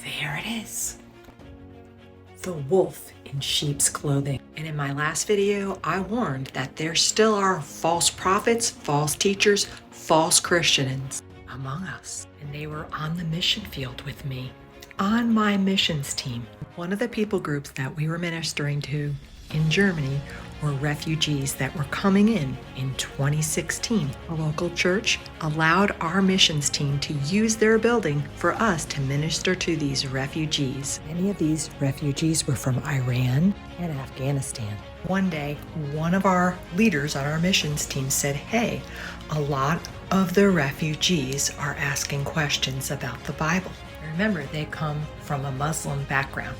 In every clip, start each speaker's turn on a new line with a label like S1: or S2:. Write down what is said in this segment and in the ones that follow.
S1: There it is. The wolf in sheep's clothing. And in my last video, I warned that there still are false prophets, false teachers, false Christians among us. And they were on the mission field with me, on my missions team. One of the people groups that we were ministering to in Germany were refugees that were coming in 2016. A local church allowed our missions team to use their building for us to minister to these refugees. Many of these refugees were from Iran and Afghanistan. One day, one of our leaders on our missions team said, "Hey, a lot of the refugees are asking questions about the Bible." Remember, they come from a Muslim background.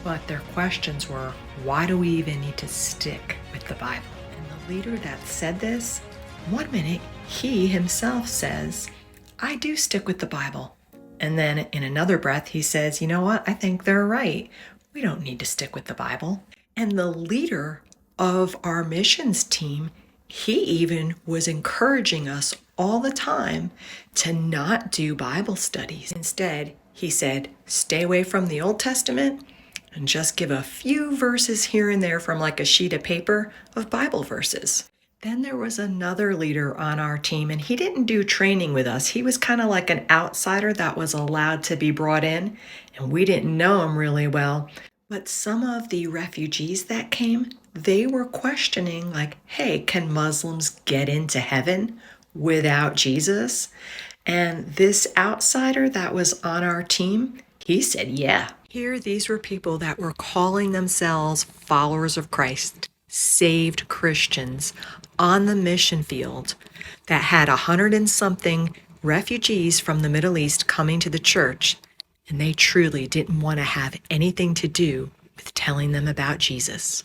S1: But their questions were, why do we even need to stick with the Bible? And the leader that said this, one minute he himself says, I do stick with the Bible. And then in another breath he says, you know what, I think they're right. We don't need to stick with the Bible. And the leader of our missions team, he even was encouraging us all the time to not do Bible studies. Instead, he said, stay away from the Old Testament and just give a few verses here and there from like a sheet of paper of Bible verses. Then there was another leader on our team, and he didn't do training with us. He was kind of like an outsider that was allowed to be brought in, and we didn't know him really well. But some of the refugees that came, they were questioning like, hey, can Muslims get into heaven without Jesus? And this outsider that was on our team, he said, yeah. Here, these were people that were calling themselves followers of Christ, saved Christians on the mission field that had 100 and something refugees from the Middle East coming to the church, and they truly didn't want to have anything to do with telling them about Jesus.